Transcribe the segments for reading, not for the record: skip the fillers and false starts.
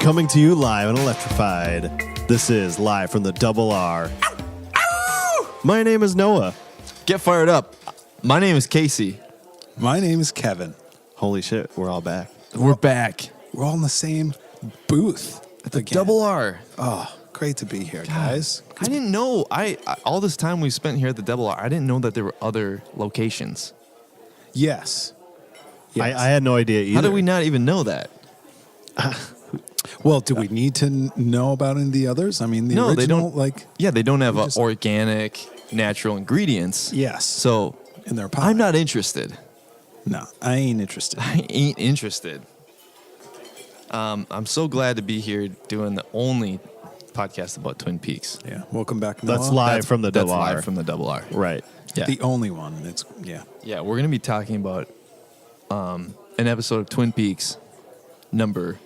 Coming to you live and electrified. This is live from the Double R. My name is Noah. Get fired up. My name is Casey. My name is Kevin. Holy shit, we're all back. We're back. We're all in the same booth. At the again. Double R. Oh, great to be here, guys. I didn't know. I all this time we spent here at the Double R, I didn't know that there were other locations. Yes. I had no idea either. How did we not even know that? Well, do we need to know about any of the others? I mean, the No, original, they don't. like, Yeah, they don't have just- organic, natural ingredients. yes. So in their pie. I'm not interested. No, I ain't interested. I ain't interested. I'm so glad to be here doing the only podcast about Twin Peaks. Yeah. Welcome back, Noah. That's live from the That's Double R. live from the Double R. Right. Yeah. The only one. It's, yeah. Yeah, we're gonna be talking about an episode of Twin Peaks, number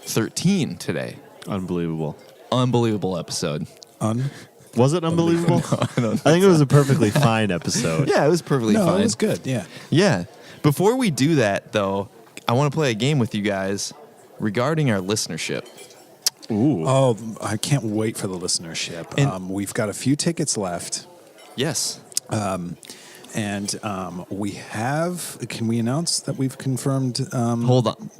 13 today. Unbelievable. Unbelievable episode. Was it unbelievable? I don't I think it was a perfectly fine episode. Yeah, it was perfectly No, fine. it was good. Yeah. Yeah. Before we do that, though, I want to play a game with you guys regarding our listenership. Ooh. Oh, I can't wait for the listenership. And- We've got a few tickets left. Yes. And we have, can we announce that we've confirmed Hold on.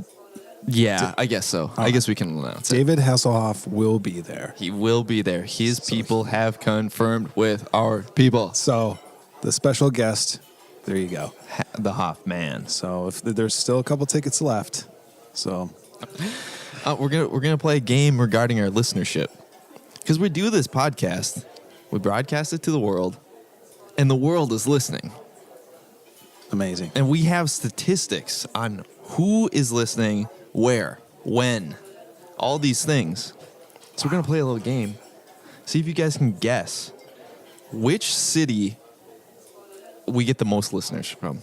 Yeah, I guess so. I guess we can announce it. David Hasselhoff will be there. He will be there. His people have confirmed with our people. So the special guest, there you go. The Hoffman. So if there's still a couple tickets left, so We're gonna play a game regarding our listenership, because we do this podcast, we broadcast it to the world, and the world is listening, amazing. and we have statistics on who is listening, where, when, all these things. So we're gonna play a little game, see if you guys can guess which city we get the most listeners from.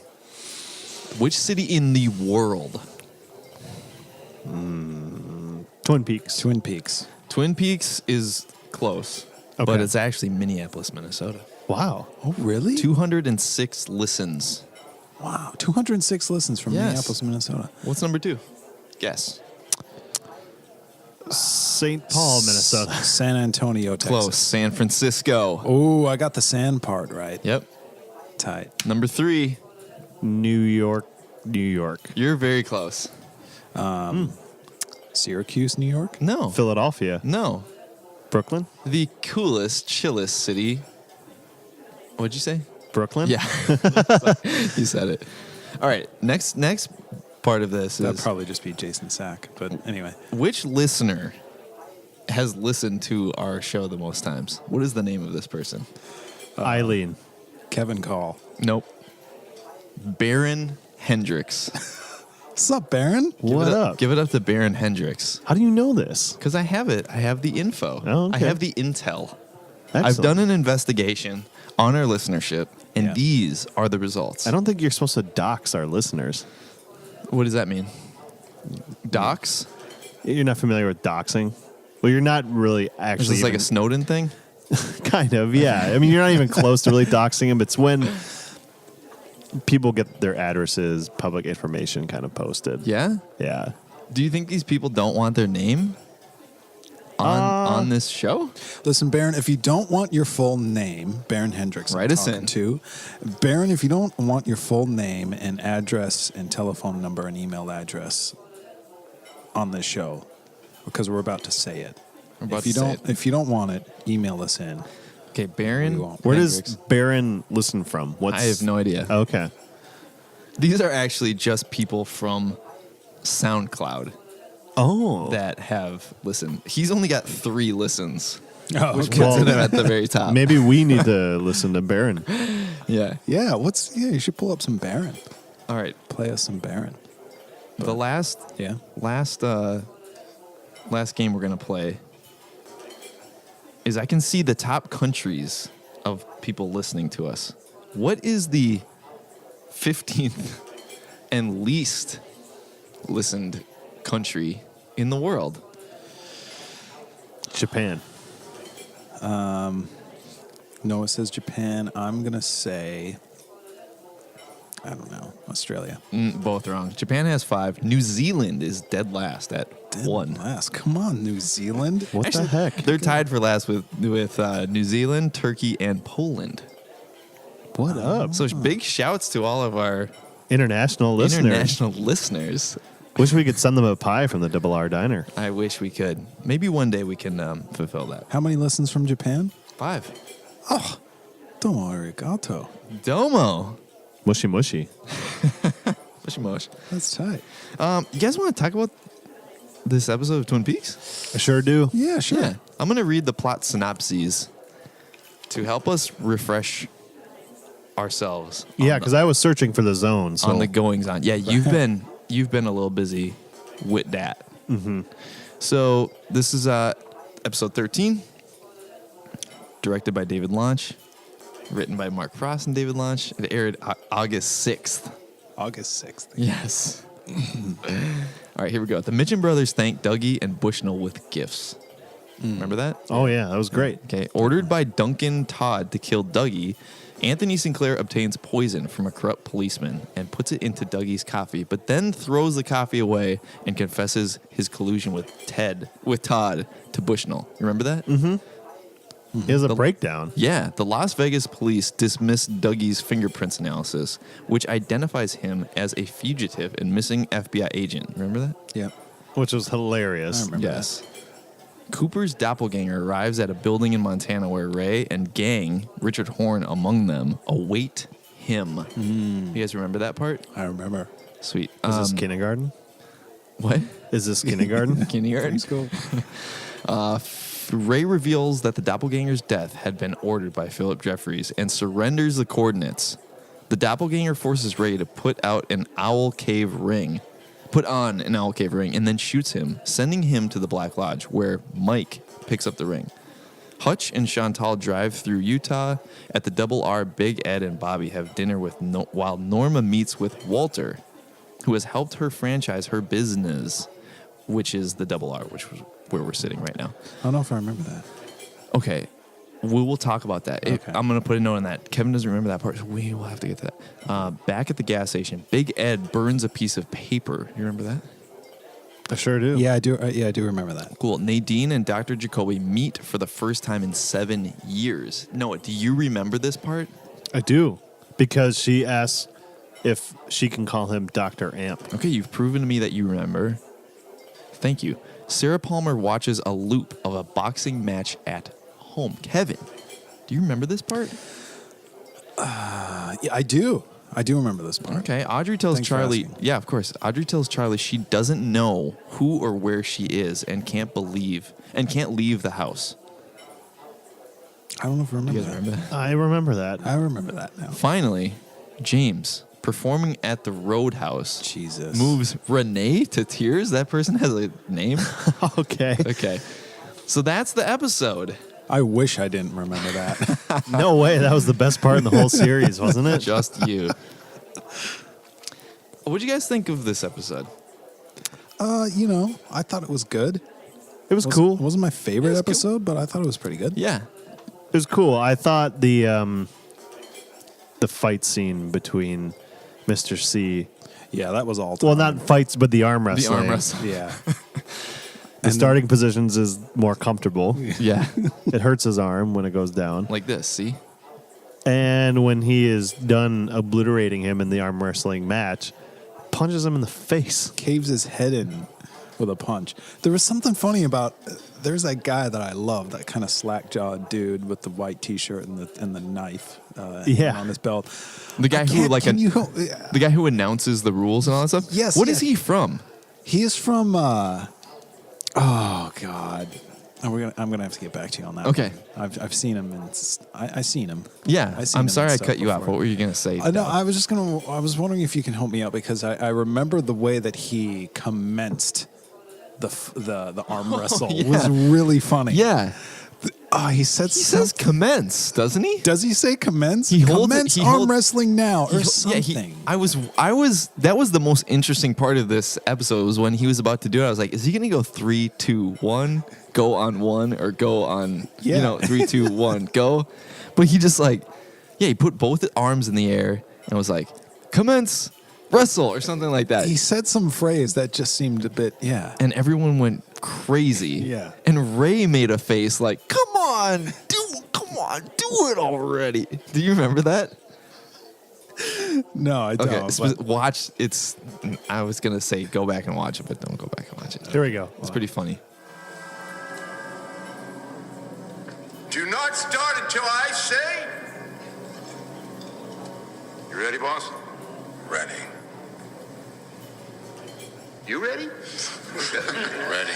Which city in the world? Twin Peaks. Twin Peaks. Twin Peaks is close, Okay. but it's actually Minneapolis, Minnesota. Wow. Oh, really? 206 listens. Wow. 206 listens from Yes. Minneapolis, Minnesota. What's number 2? Guess. St. Paul, Minnesota. San Antonio, Texas. Close. San Francisco. Oh, I got the sand part right. Yep. Tight. Number 3. New York, New York. You're very close. Syracuse, New York. No. Philadelphia. No. Brooklyn? The coolest, chillest city. What'd you say? Brooklyn? Yeah. You said it. All right. Next part of this That'd is probably just be Jason Sack. But anyway, which listener has listened to our show the most times? What is the name of this person? Eileen. Kevin Call. Nope. Baron Hendricks. What's up, Baron? What up? Give it up to Baron Hendricks. How do you know this? Because I have it. I have the info. Oh, okay. I have the intel. Excellent. I've done an investigation on our listenership, and Yeah. these are the results. I don't think you're supposed to dox our listeners. What does that mean? Docs? You're not familiar with doxing? Well, you're not really Is actually. this like a even- Snowden thing? kind of, yeah. I mean, you're not even close to really doxing them. It's when people get their addresses, public information kind of posted. Yeah? Yeah. Do you think these people don't want their name on this show? Listen, Baron, if you don't want your full name, Baron Hendricks, I'm Write us talking in. to. Baron, if you don't want your full name and address and telephone number and email address on this show, because we're about to say it. We're about If you to say don't, it. if you don't want it, email us in. Okay, Baron We won't. Where Hendricks. does Baron listen from? What's I have no idea. Okay. These are actually just people from SoundCloud Oh. that have listened. He's only got 3 listens, Oh, which okay. puts him at the very top. Maybe we need to listen to Baron. Yeah. Yeah, you should pull up some Baron. All right. Play us some Baron. The last Yeah. last game we're gonna play is I can see the top countries of people listening to us. What is the 15th and least listened country in the world? Japan. Noah says Japan. I'm going to say, I don't know. Australia. Both wrong. Japan has 5. New Zealand is dead last at 1. Last. Come on, New Zealand. What Actually, the heck? They're tied for last with New Zealand, Turkey, and Poland. What up? So big shouts to all of our International listeners. international listeners. Wish we could send them a pie from the Double R Diner. I wish we could. Maybe one day we can fulfill that. How many listens from Japan? 5. Domo arigato. Domo. Mushy mushy. Mushy mush. That's tight. You guys want to talk about this episode of Twin Peaks? I sure do. Yeah, sure. Yeah. I'm going to read the plot synopses to help us refresh ourselves. Yeah, because I was searching for the zone. So On the goings on. Yeah, you've been a little busy with that. Mm-hmm. So this is episode 13, directed by David Launch, written by Mark Frost and David Launch. It aired August 6th. August 6th. Yes. All right, here we go. The Mitchum brothers thank Dougie and Bushnell with gifts. Remember that? oh yeah, that was great. Okay. Ordered by Duncan Todd to kill Dougie, Anthony Sinclair obtains poison from a corrupt policeman and puts it into Dougie's coffee, but then throws the coffee away and confesses his collusion with Todd to Bushnell. You remember that? Mm-hmm. He has a breakdown. Yeah. The Las Vegas police dismiss Dougie's fingerprints analysis, which identifies him as a fugitive and missing FBI agent. Remember that? Yeah. Which was hilarious. I remember Yes. Cooper's doppelganger arrives at a building in Montana where Ray and gang, Richard Horn among them, await him. You guys remember that part? I remember. Sweet. Is this kindergarten? What? Is this kindergarten? Kindergarten? School. Ray reveals that the doppelganger's death had been ordered by Philip Jeffries and surrenders the coordinates. The doppelganger forces Ray to put on an Owl Cave ring, and then shoots him, sending him to the Black Lodge, where Mike picks up the ring. Hutch and Chantal drive through Utah. At the Double R, Big Ed and Bobby have dinner while Norma meets with Walter, who has helped her franchise her business, which is the Double R, which was where we're sitting right now. I don't know if I remember that. Okay, we will talk about that. Okay. I'm going to put a note on that. Kevin doesn't remember that part, so we will have to get to that. Back at the gas station, Big Ed burns a piece of paper. You remember that? I sure do. Yeah, I do. I do remember that. Cool. Nadine and Dr. Jacoby meet for the first time in 7 years. Noah, do you remember this part? I do. Because she asks if she can call him Dr. Amp. Okay, you've proven to me that you remember. Thank you. Sarah Palmer watches a loop of a boxing match at home. Kevin, do you remember this part? Yeah, I do. I do remember this part. Okay, Audrey tells Thanks for Charlie. asking. Yeah, of course. Audrey tells Charlie she doesn't know who or where she is and can't leave the house. I don't know if I You remember guys that. remember that? I remember that. I remember that now. Finally, James, performing at the Roadhouse, Jesus. moves Renee to tears. That person has a name. Okay. Okay, so that's the episode. I wish I didn't remember that. No way. That was the best part in the whole series, wasn't it? Just you. What'd you guys think of this episode? I thought it was good. It was cool. It wasn't my favorite It was cool. episode, but I thought it was pretty good. Yeah. It was cool. I thought the fight scene between Mr. C. Yeah, that was all time. Well, not fights, but the arm The wrestling. arm wrestle. Yeah. The starting positions is more comfortable. Yeah. It hurts his arm when it goes down. Like this, see? And when he is done obliterating him in the arm wrestling match, punches him in the face. Caves his head in with a punch. There was something funny about there's that guy that I love, that kind of slack-jawed dude with the white T-shirt and the knife Yeah. on his belt. The guy who the guy who announces the rules and all that stuff? Yes, What is yes. he from? He is from. Oh God. I'm gonna have to get back to you on that. Okay. one. I've seen him and I seen him. Yeah. I seen him I'm in sorry I stuff cut you off. before. What were you going to say? No, I was wondering if you can help me out because I remember the way that he commenced the arm wrestle yeah. was really funny. Yeah. Oh, he said He says commence, doesn't he? Does he say commence? He holds it- commence he arm holds- wrestling now or Yeah, something. I was that was the most interesting part of this episode was when he was about to do it. I was like, is he going to go 3, 2, 1, go on 1 or go on, Yeah. 3, 2, 1, go. But he just he put both arms in the air and was like, commence. Wrestle or something like that. He said some phrase that just seemed a bit, yeah. And everyone went crazy. Yeah. And Ray made a face like, come on, do it already. Do you remember that? No, I Okay, don't. but- watch. I was gonna say go back and watch it, but don't go back and watch it. Here we go. It's pretty funny. Do not start until I say. You ready, boss? Ready. You ready? Ready.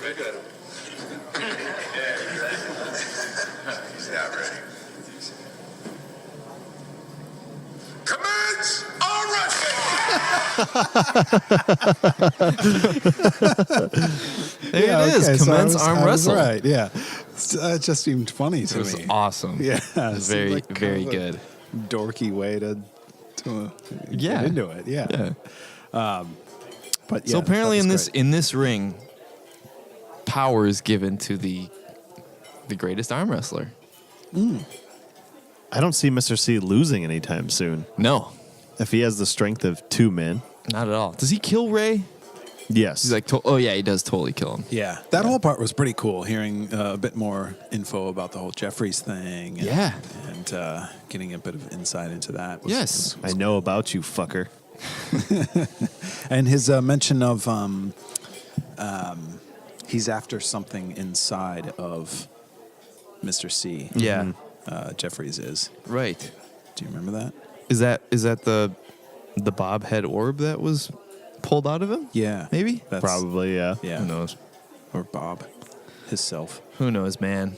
Ready. He's not ready. Commence arm wrestling! There it is. okay, so Commence arm I was wrestle. right, yeah. It just seemed funny to It was me. awesome. Yeah. It was it very, seemed like very kind of a good. dorky way to Yeah. get into it. Yeah. Yeah. But yeah, So apparently that was in this ring, power is given to the greatest arm wrestler. I don't see Mr. C losing anytime soon. No, If he has the strength of 2 men, not at all. Does he kill Ray? yes. He's like, oh yeah, he does totally kill him. Yeah, that whole part was pretty cool. Hearing a bit more info about the whole Jeffries thing. And, Yeah. and getting a bit of insight into that. Yes. I know about you, fucker. And his mention of he's after something inside of Mr. C. Yeah. Jeffries is. Right. Do you remember that? Is that the bob head orb that was pulled out of him? Yeah, Maybe? That's, Probably, yeah. Yeah, Who knows? or Bob, himself. Who knows, man?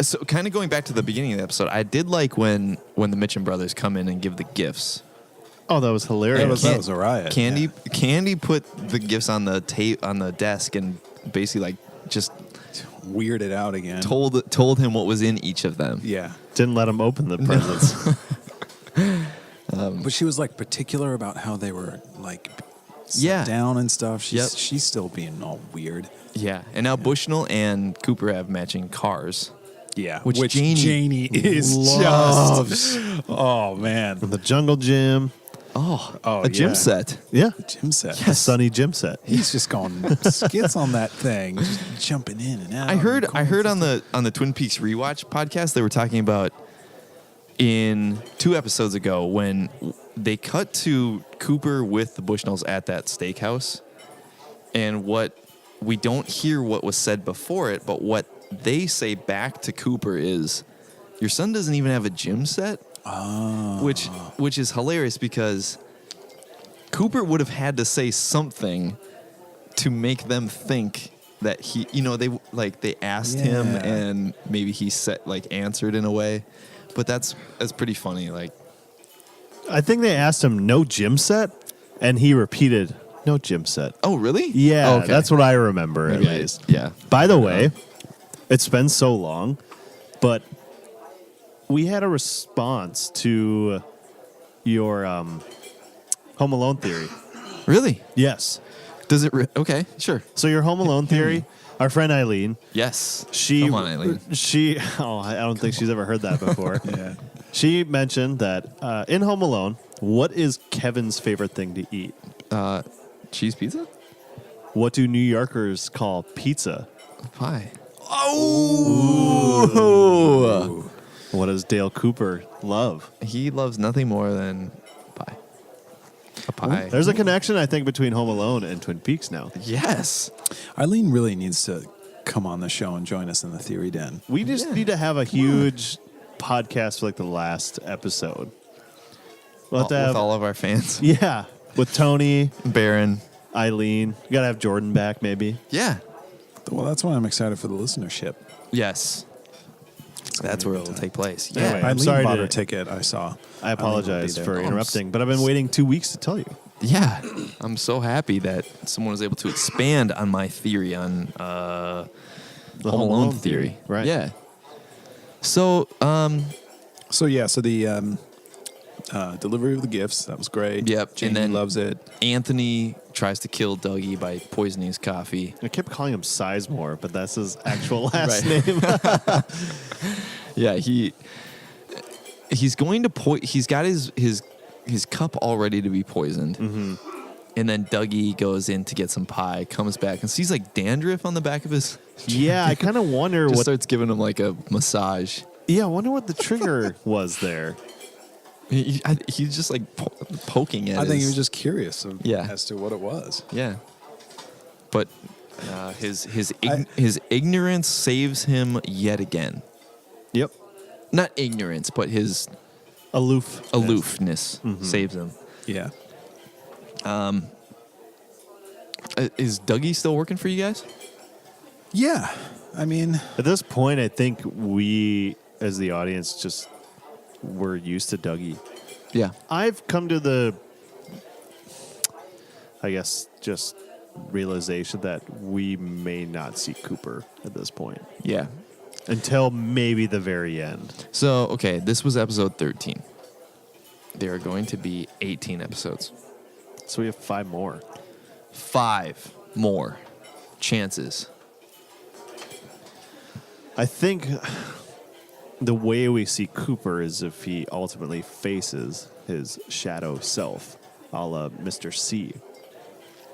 So kind of going back to the beginning of the episode, I did like when the Mitchum brothers come in and give the gifts. Oh, that was hilarious. That was a riot. Candy put the gifts on the tape on the desk and basically like just Weirded out again. told him what was in each of them. Yeah, Didn't let him open the presents. but she was like particular about how they were like set Yeah. down and stuff. Yep. She's still being all weird. Yeah, and now Bushnell and Cooper have matching cars. Yeah, Which Janie is loves. just. Oh man, the jungle gym. Oh, Oh, a gym yeah. set. Yeah. Jim set. The sunny gym set. He's just going skits on that thing, just jumping in and out. I heard and going on the Twin Peaks rewatch podcast they were talking about in 2 episodes ago when they cut to Cooper with the Bushnells at that steakhouse, and what we don't hear what was said before it, but what they say back to Cooper is, "Your son doesn't even have a gym set," which is hilarious because Cooper would have had to say something to make them think that he, they asked him Yeah. and maybe he answered in a way, but that's pretty funny. Like, I think they asked him no gym set, and he repeated no gym set. oh really? Yeah, Okay. that's what I remember at Maybe least. yeah. By the way, it's been so long, but we had a response to your Home Alone theory. Really? Yes. Does it? Okay, sure. So your Home Alone theory, our friend Eileen, Yes. she Come on, Eileen. I don't think she's ever heard that before. Yeah. She mentioned that in Home Alone, what is Kevin's favorite thing to eat? Cheese pizza? What do New Yorkers call pizza? Pie. Oh! What does Dale Cooper love? He loves nothing more than pie. A pie. There's a connection, I think, between Home Alone and Twin Peaks now. Yes. Eileen really needs to come on the show and join us in the Theory Den. We just need to have a huge podcast for like the last episode. We'll have to With have, all of our fans. yeah, with Tony, Baron. Eileen. You gotta have Jordan back, maybe. Yeah. Well, that's why I'm excited for the listenership. Yes. That's where it'll take place. Yeah. Anyway, I'm Eileen sorry bought to- her ticket. I saw. I apologize there. for Oh, I'm interrupting, but I've been waiting 2 weeks to tell you. Yeah. I'm so happy that someone was able to expand on my theory on The Home Alone theory. right? Yeah. So, So yeah, so the delivery of the gifts, that was great. Yep, and Janie then- loves it. Anthony tries to kill Dougie by poisoning his coffee. I kept calling him Sizemore, but that's his actual last Right. name. Yeah, he's going to he's got his cup all ready to be poisoned. Mm-hmm. And then Dougie goes in to get some pie, comes back and sees like dandruff on the back of his. Yeah, I kind of wonder Just what. starts giving him like a massage. Yeah, I wonder what the trigger was there. He's just like poking at. I think he his- was just curious Yeah. as to what it was. Yeah. But his ignorance saves him yet again. Yep. Not ignorance, but his Aloofness. saves him. Yeah. Is Dougie still working for you guys? Yeah. I mean, At this point, I think we, as the audience, just we're used to Dougie. Yeah. I've come to the, I guess, just realization that we may not see Cooper at this point Yeah. until maybe the very end. So, okay, this was episode 13. There are going to be 18 episodes. So we have 5 more. 5 more chances. I think the way we see Cooper is if he ultimately faces his shadow self, a la Mr. C.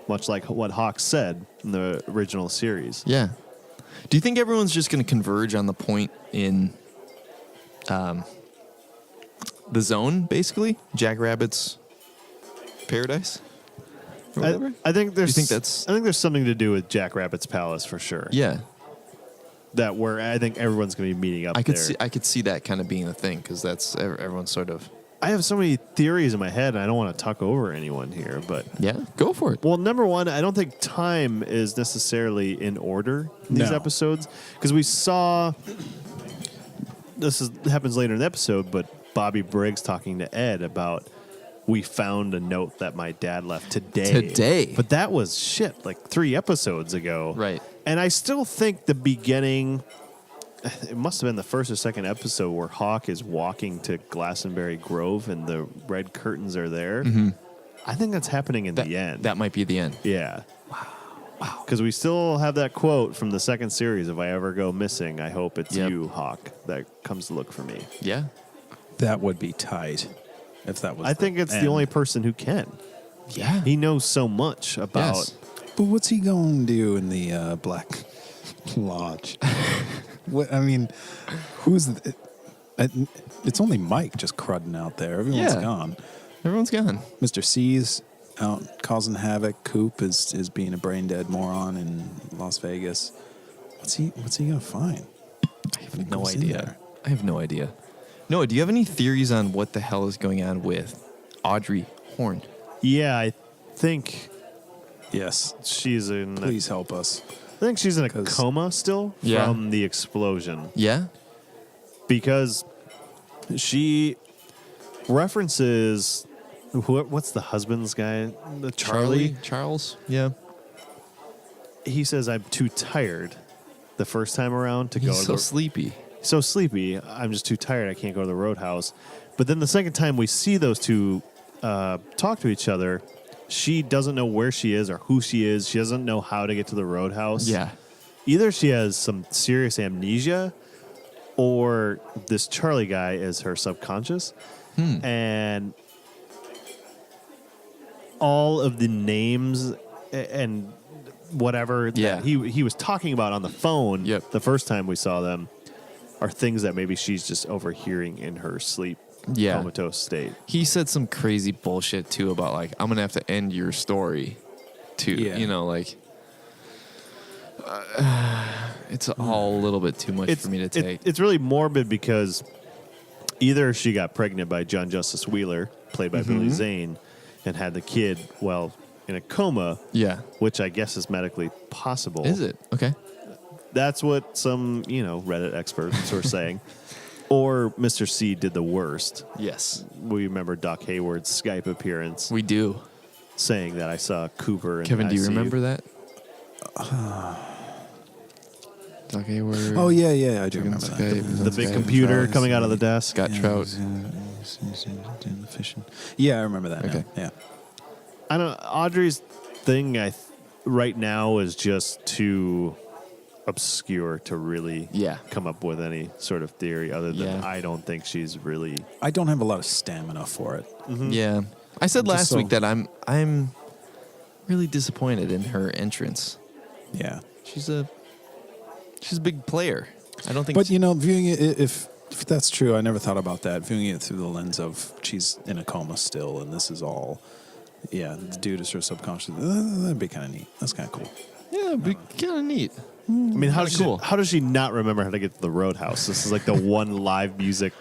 Much like what Hawk said in the original series. Yeah. Do you think everyone's just going to converge on the point in the zone, basically? Jackrabbit's paradise? Or whatever? I think there's. You think that's- I think there's something to do with Jackrabbit's palace for sure. Yeah. That where I think everyone's going to be meeting up I could there. I could see that kind of being the thing because that's everyone's sort of. I have so many theories in my head, and I don't want to talk over anyone here. But Yeah, go for it. well, number one, I don't think time is necessarily in order in these No. episodes because we saw. Happens later in the episode, but Bobby Briggs talking to Ed about we found a note that my dad left today. Today. But that was shit like 3 episodes ago. Right. And I still think the beginning, it must have been the first or second episode where Hawk is walking to Glastonbury Grove and the red curtains are there. I think that's happening in the end. That might be the end. Yeah. Wow. Because we still have that quote from the second series. If I ever go missing, I hope it's Yep. you, Hawk, that comes to look for me. Yeah. that would be tight if that was. I think it's the end. only person who can. Yeah. He knows so much about. Yes. But what's he going to do in the Black Lodge? What I mean, who's? It's only Mike just crudding out there. Everyone's Yeah. gone. Everyone's gone. Mr. C's out causing havoc. Coop is being a brain dead moron in Las Vegas. What's he gonna find? I have no goes in idea. there? I have no idea. Noah, do you have any theories on what the hell is going on with Audrey Horn? Yeah, I think Yes, she's in. please help us. I think she's in a 'Cause- coma still Yeah. from the explosion Yeah. because she references what's the husband's guy, the Charlie. Charles. Yeah. He says, "I'm too tired." The first time around to go He's to so the sleepy. so sleepy. I'm just too tired. I can't go to the roadhouse. But then the second time we see those two talk to each other, she doesn't know where she is or who she is. She doesn't know how to get to the roadhouse. Yeah. Either she has some serious amnesia or this Charlie guy is her subconscious. And all of the names and whatever Yeah. that he was talking about on the phone Yep. the first time we saw them are things that maybe she's just overhearing in her sleep Yeah. comatose state. He said some crazy bullshit too about like I'm gonna have to end your story, too. Yeah. You know, like it's all a little bit too much for me to take. It's really morbid because either she got pregnant by John Justice Wheeler, played by Mm-hmm. Billy Zane, and had the kid while in a coma, yeah. which I guess is medically possible. Is it okay? That's what some, Reddit experts are saying. Or Mr. C did the worst. Yes, We remember Doc Hayward's Skype appearance we do. saying that I saw Cooper. In Kevin, do you ICU. remember that? Doc Hayward. Oh yeah, I do remember that. The big computer coming out of the desk. Got Trout. Yeah, I remember that. Okay. Yeah. I don't. Audrey's thing, right now, is just to obscure to really Yeah. come up with any sort of theory other than Yeah. I don't think she's really. I don't have a lot of stamina for it. Yeah. I said I'm just last so- week that I'm really disappointed in her entrance. Yeah. She's a big player. I don't think But viewing it, if that's true, I never thought about that. Viewing it through the lens of she's in a coma still, and this is all, the dude is her subconscious. That'd be kind of neat. That's kind of cool. yeah, it'd be kind of neat. I mean, how does Cool. how does she not remember how to get to the Roadhouse? This is like the one live music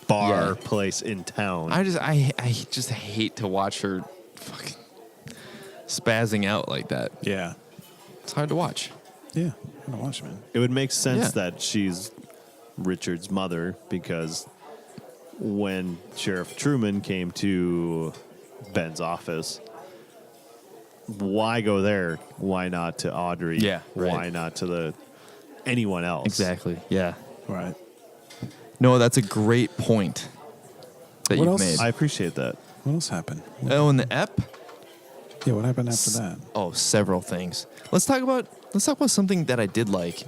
bar Yeah. place in town. I just hate to watch her fucking spazzing out like that. Yeah. It's hard to watch. Yeah. I'm gonna watch, man. It would make sense Yeah. that she's Richard's mother because when Sheriff Truman came to Ben's office, why go there? Why not to Audrey? Yeah, right. Why not to anyone else? Exactly. Yeah. Right. No, that's a great point that What you've else? made. I appreciate that. What else happened? Oh, and the ep. Yeah, what happened after that? Oh, several things. Let's talk about something that I did like.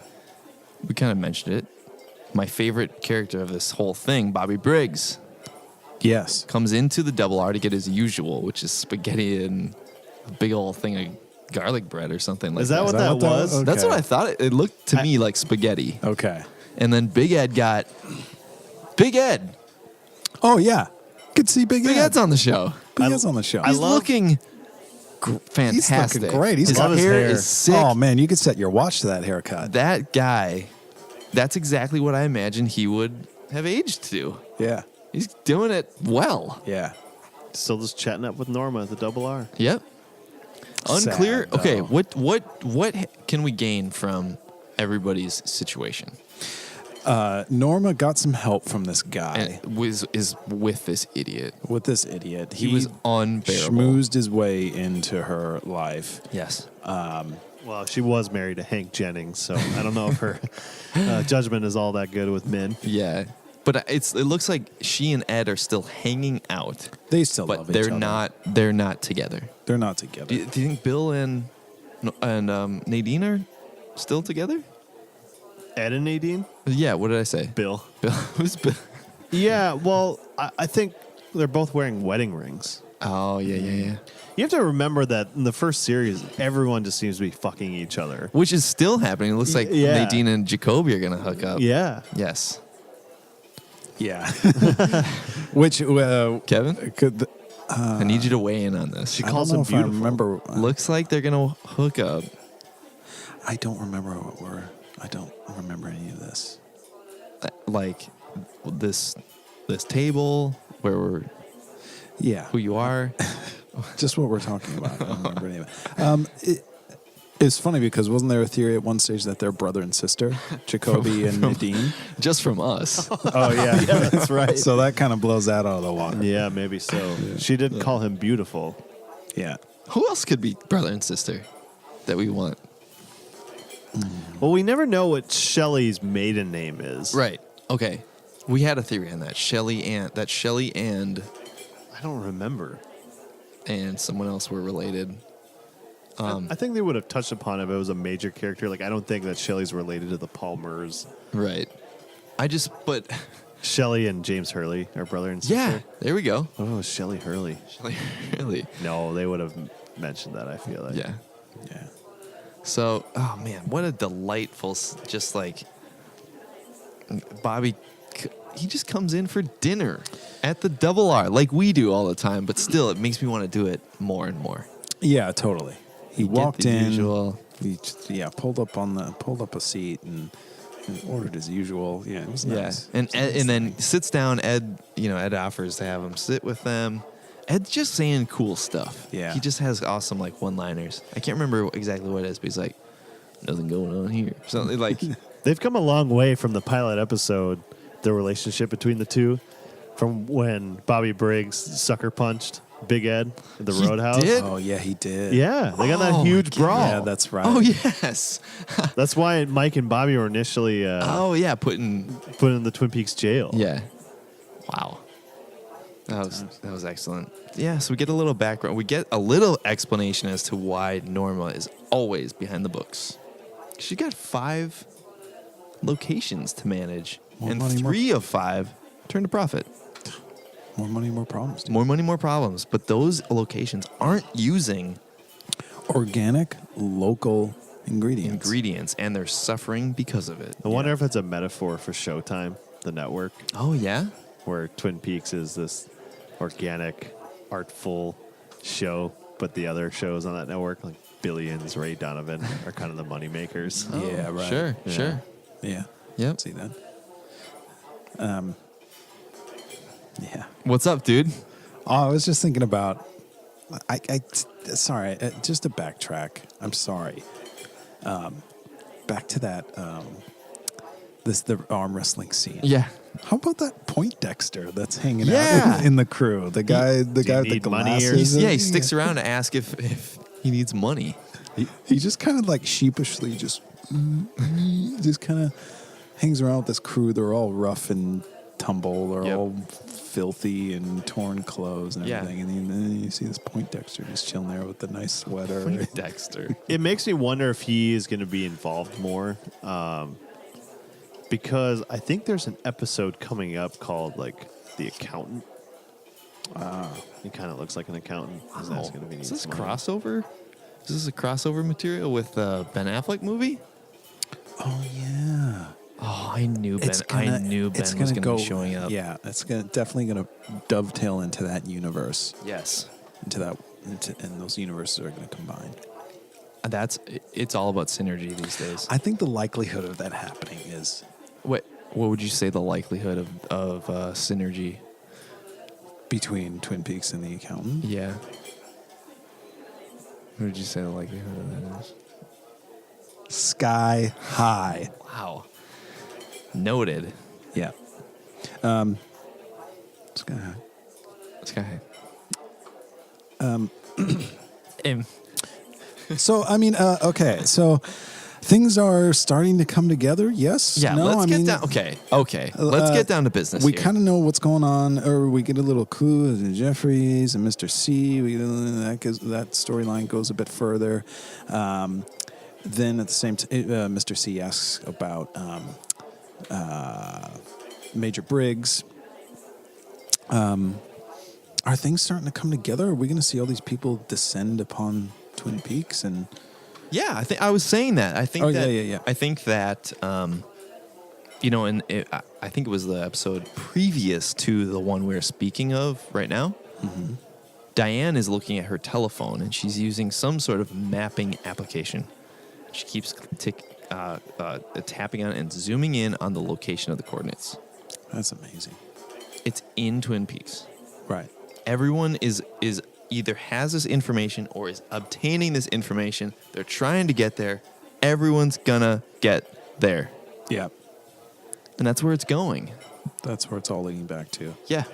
We kind of mentioned it. My favorite character of this whole thing, Bobby Briggs, Yes. comes into the Double R to get his usual, which is spaghetti and a big old thing of garlic bread or something like Is that what that was? Okay. That's what I thought. It looked to me like spaghetti. Okay. And then Big Ed got Big Ed. Oh yeah. Could see Big Big Ed. Ed's on the show. Big Ed's on the show. He's love- looking He's fantastic. looking great. He's his got his hair hair. is sick. Oh man, you could set your watch to that haircut. That guy, that's exactly what I imagined he would have aged to. Yeah. He's doing it well. Yeah. Still just chatting up with Norma at the Double R. Yep. Unclear. Sad, Okay, though. what can we gain from everybody's situation? Norma got some help from this guy. And is with this idiot. With this idiot. He was unbearable. schmoozed his way into her life. Yes. Well, she was married to Hank Jennings, so I don't know if her judgment is all that good with men. Yeah. But it looks like she and Ed are still hanging out, They still but love each they're other. not together. They're not together. Do you think Bill and Nadine are still together? Ed and Nadine? Yeah. What did I say? Bill. Bill. Who's Bill? Yeah, well, I think they're both wearing wedding rings. Oh yeah. You have to remember that in the first series, everyone just seems to be fucking each other. Which is still happening. It looks like Yeah. Nadine and Jacoby are gonna hook up. Yeah. Yes. Yeah. Which Kevin, could I need you to weigh in on this. She I calls don't know him if I beautiful. remember. Looks like they're gonna hook up. I don't remember what we're. I don't remember any of this. Like this table where we're Yeah. who you are. Just what we're talking about. I don't remember any of it. It's funny because wasn't there a theory at one stage that they're brother and sister, Jacoby and Nadine? Just from us. Oh yeah, that's right. So that kind of blows that out of the water. Yeah, maybe so. She did call him beautiful. Yeah. Who else could be brother and sister that we want? Well, we never know what Shelley's maiden name is. Right. Okay. We had a theory on that. Shelly and I don't remember. someone else were related. I think they would have touched upon it if it was a major character. Like, I don't think that Shelley's related to the Palmers. Right. But Shelley and James Hurley are brother and sister. yeah, there we go. Oh, Shelley Hurley. Shelly, really? No, they would have mentioned that, I feel like. Yeah. Yeah. So, oh man, what a delightful, just like Bobby, he just comes in for dinner at the Double R like we do all the time, but still, it makes me want to do it more and more. Yeah, totally. He Get walked the in. usual. He pulled up a seat and ordered as usual. Yeah, it was nice. Yeah, and It was a nice and then thing. sits down. Ed offers to have him sit with them. Ed's just saying cool stuff. Yeah. he just has awesome like one-liners. I can't remember exactly what it is, but he's like, nothing going on here. Something like, They've come a long way from the pilot episode, the relationship between the two, from when Bobby Briggs sucker punched Big Ed at the He Roadhouse. did? Oh yeah, he did. Yeah, they got that Oh, huge my brawl. Yeah, that's right. oh yes, That's why Mike and Bobby were initially oh yeah, putting put in the Twin Peaks jail. yeah. Wow, that was excellent. Yeah, so we get a little background. We get a little explanation as to why Norma is always behind the books. She got 5 locations to manage, More and money, 3 of 5 turned a profit. More money, more problems. Dude. More money, more problems. But those locations aren't using Organic, local ingredients. ingredients, and they're suffering because of it. I wonder if it's a metaphor for Showtime, the network, Oh yeah, where Twin Peaks is this organic, artful show, but the other shows on that network, like Billions, Ray Donovan, are kind of the money makers. Yeah, right. Sure, Yeah. sure. Yeah. Yep. See that. Yeah. What's up, dude? Oh, I was just thinking about. Sorry, just to backtrack. I'm sorry. Back to that. The arm wrestling scene. Yeah. How about that Poindexter that's hanging Yeah. out in the crew? The guy, the guy with the need money or- glasses. He sticks around to ask if he needs money. He just kind of like sheepishly just kind of hangs around with this crew. They're all rough and tumble. They're Yep. all filthy and torn clothes and Yeah. everything. And then you see this Poindexter just chilling there with the nice sweater. Dexter. It makes me wonder if he is going to be involved more, because I think there's an episode coming up called like The Accountant. He kind of looks like an accountant. He's asking if he Is needs this money. crossover? Is this a crossover material with Ben Affleck movie? Oh yeah. Oh, I knew Ben. I knew Ben was going to be showing up. Yeah, it's definitely gonna dovetail into that universe. Yes. And those universes are gonna combine. It's all about synergy these days. I think the likelihood of that happening is What would you say the likelihood of synergy? between Twin Peaks and The Accountant. Yeah. What would you say the likelihood of that is? Sky high. Wow. Noted. Yeah. Sky high. Sky. So I mean, okay. So things are starting to come together. Yes. Yeah. No. Let's I get mean, down. Okay. Let's get down to business. We here. kind of know what's going on, or we get a little clue in Jeffries and Mr. C. That storyline goes a bit further. Then at the same time, Mr. C asks about Major Briggs. Are things starting to come together? Are we going to see all these people descend upon Twin Peaks? And Yeah, I think I was saying that. I think Oh, that. yeah. I think that. I think it was the episode previous to the one we're speaking of right now. Mm-hmm. Diane is looking at her telephone and she's using some sort of mapping application. She keeps tapping on it and zooming in on the location of the coordinates. that's amazing. It's in Twin Peaks. Right. Everyone is either has this information or is obtaining this information. They're trying to get there. Everyone's gonna get there. Yeah. And that's where it's going. That's where it's all leading back to. Yeah.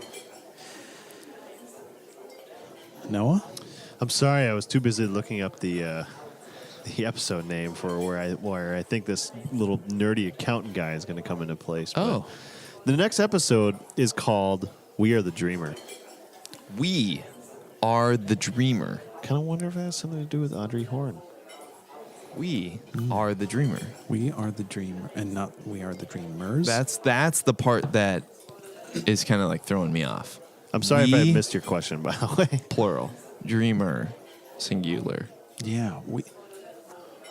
Noah? I'm sorry, I was too busy looking up the episode name for where I think this little nerdy accountant guy is going to come into place. But Oh. the next episode is called "We Are the Dreamer." We are the dreamer. Kind of wonder if it has something to do with Audrey Horne. We are the dreamer. We are the dreamer, and not we are the dreamers. That's the part that is kind of like throwing me off. I'm sorry if I We- missed your question, by the way. Plural. Dreamer. Singular. yeah.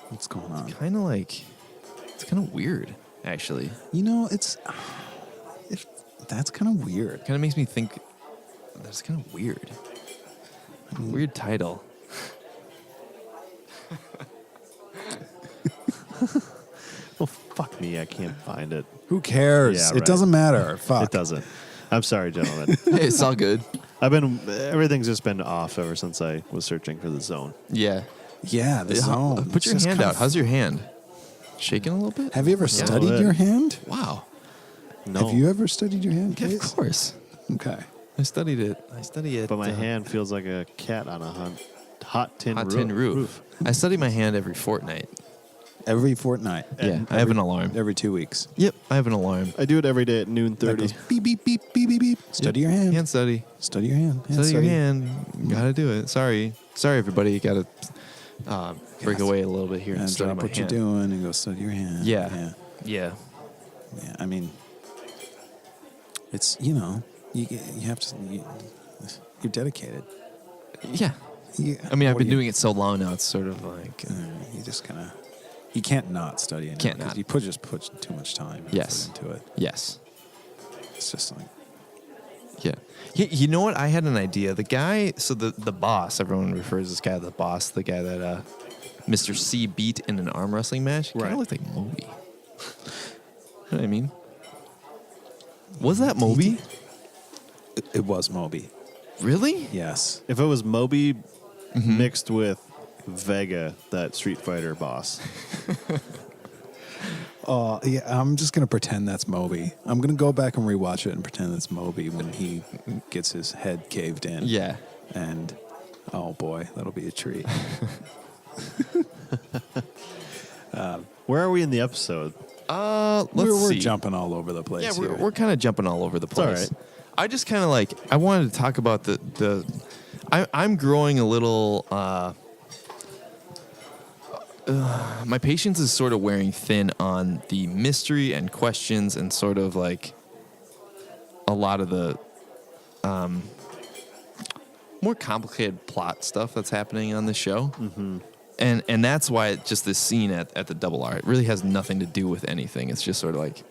What's going on? Kind of like, it's kind of weird, actually. You know, that's kind of weird. Kind of makes me think that's kind of weird. Weird title. Well, fuck me, I can't find it. Who cares? Yeah, It right. doesn't matter. Fuck. It doesn't. I'm sorry, gentlemen. Hey, it's all good. Everything's just been off ever since I was searching for the zone. Yeah. Yeah, the zone. Put your It's just hand kind out. of- How's your hand? Shaking a little bit? Have you ever studied bit. your hand? Wow. No, Have you ever studied your hand, Yeah, of Case? course. Okay. I studied it. but my hand feels like a cat on a hot tin hot roof. tin roof. I study my hand every fortnight. Every fortnight. Yeah, I have an alarm. Every 2 weeks. Yep, I have an alarm. I do it every day at noon That 30. goes beep, beep, beep, beep, beep, beep. Study your hand. Hand study. Study your hand. Study your hand. Gotta do it. Sorry, everybody. You gotta break away a little bit here and And study drop my what hand. you're doing and go study your hand. Yeah. Yeah. I mean, it's, you have to, you're dedicated. Yeah. I mean, I've been doing it so long now. It's sort of like You just kind of, you can't not study it. Can't 'cause not. You just put too much time and Yes. effort into it. yes. It's just like, Yeah. You know what? I had an idea. The guy, so the boss, everyone refers this guy the boss, the guy that Mr. C beat in an arm wrestling match. Kind Right. of looked like Moby. You know what I mean? Was that Moby? it was Moby. Really? Yes. If it was Moby mixed with Vega, that Street Fighter boss. Yeah, I'm just gonna pretend that's Moby. I'm gonna go back and rewatch it and pretend it's Moby when he gets his head caved in. Yeah. And oh boy, that'll be a treat. Where are we in the episode? Let's we're see. jumping all over the place. Yeah, here. we're kind of jumping all over the all place. right. I just kind of like I wanted to talk about I'm growing a little. My patience is sort of wearing thin on the mystery and questions and sort of like a lot of the more complicated plot stuff that's happening on the show. Mm-hmm. And that's why just this scene at the Double R, it really has nothing to do with anything. It's just sort of like,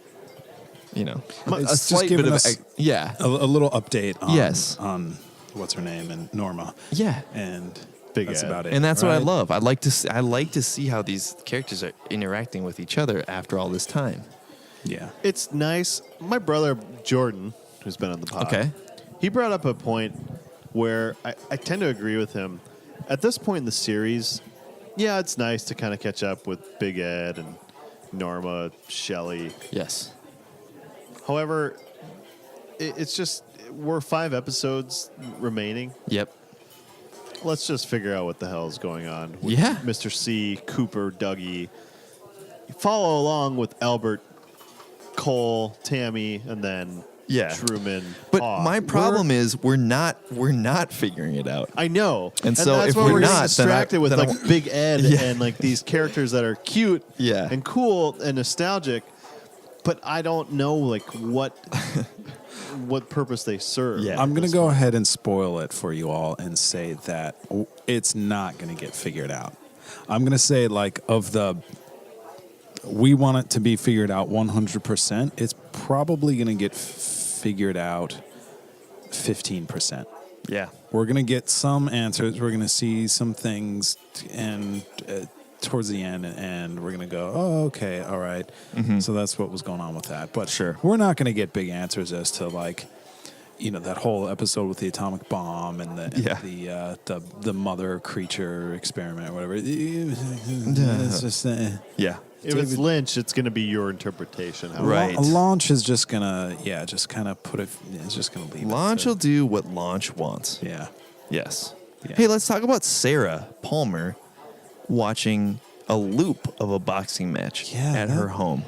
a It's just slight bit giving of us yeah. a little update on, Yes. on what's her name and Norma. Yeah. And Big that's Ed. about it. And that's what I right? love. I like to see how these characters are interacting with each other after all this time. Yeah. It's nice. My brother Jordan, who's been on the pod, Okay. he brought up a point where I tend to agree with him. At this point in the series, yeah, it's nice to kind of catch up with Big Ed and Norma, Shelley. Yes. However, it's just we're 5 episodes remaining. Yep. Let's just figure out what the hell is going on with Yeah. Mr. C, Cooper, Dougie. You follow along with Albert, Cole, Tammy, and then Truman. But Hawk. my problem is we're not figuring it out. I know, And so that's if why we're we're getting not, distracted with then I like Big Ed Yeah. and like these characters that are cute, Yeah. and cool and nostalgic, but I don't know like what purpose they serve. Yeah. I'm going to go ahead and spoil it for you all and say that it's not going to get figured out. I'm going to say, like, we want it to be figured out 100%. It's probably going to get figured out 15%. Yeah. We're going to get some answers. We're going to see some things and towards the end, and we're going to go, oh, okay, all right. So that's what was going on with that. But Sure. we're not going to get big answers as to, like, that whole episode with the atomic bomb and the mother creature experiment or whatever. It's just Yeah. If it's Lynch, it's going to be your interpretation. However. Right. a launch is just gonna just kind of put it. It's just gonna leave. Launch it will do what Launch wants. yeah. Yes. Yeah. Hey, let's talk about Sarah Palmer watching a loop of a boxing match Yeah, at that- her home.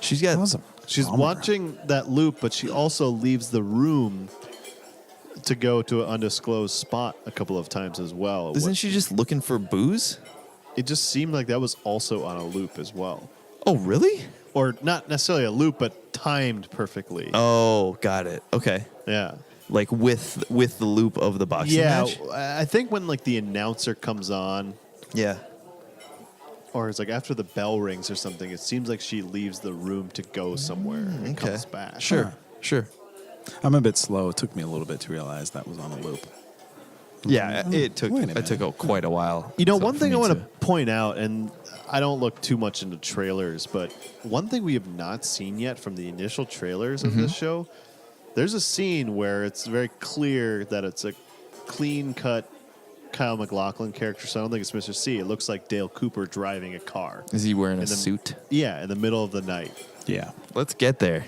She's That got was a She's bummer. watching that loop, but she also leaves the room to go to an undisclosed spot a couple of times as well. Isn't she just looking for booze? It just seemed like that was also on a loop as well. Oh, really? Or not necessarily a loop, but timed perfectly. Oh, got it. Okay. Yeah. Like with the loop of the boxing Yeah, match? I think when like the announcer comes on, Yeah. or it's like after the bell rings or something, it seems like she leaves the room to go somewhere and Okay. comes back. Sure. Huh. Sure. I'm a bit slow. It took me a little bit to realize that was on a loop. Yeah, it took Wait a quite a while. You know, so one for thing me I want to point out, and I don't look too much into trailers, but one thing we have not seen yet from the initial trailers of this show, there's a scene where it's very clear that it's a clean-cut Kyle MacLachlan character, so I don't think it's Mr. C. It looks like Dale Cooper driving a car. Is he wearing a in the- suit? Yeah, in the middle of the night. Yeah. Let's get there.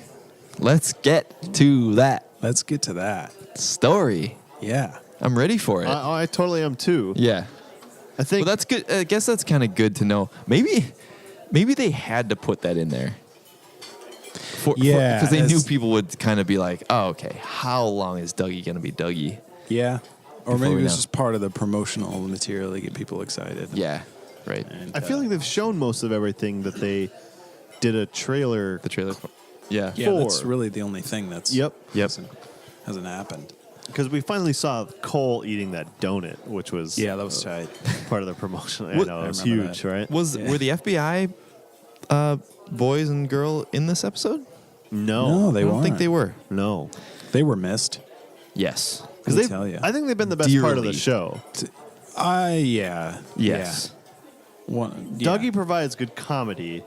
Let's get to that Let's get to that. story. Yeah. I'm ready for it. I totally am too. yeah. I think Well, that's good. I guess that's kind of good to know. Maybe they had to put that in there. Yeah, Because they knew it's- people would kind of be like, oh, okay, how long is Dougie going to be Dougie? Yeah. Or before maybe we it was know. just part of the promotional material to get people excited. Yeah, right. And, I feel like they've shown most of everything that they did a trailer. The trailer. Yeah. yeah, that's 4. really the only thing that's Yep. hasn't happened. Because we finally saw Cole eating that donut, which was Yeah, that was tight. part of the promotion. I What- know I it was remember huge, that. right? Were the FBI boys and girl in this episode? No, No, they I don't weren't. think they were. no. They were missed. Yes. Let me Because tell you. I think they've been the best part of the Dearly. show. Yes. Yeah. One, yeah. Dougie provides good comedy.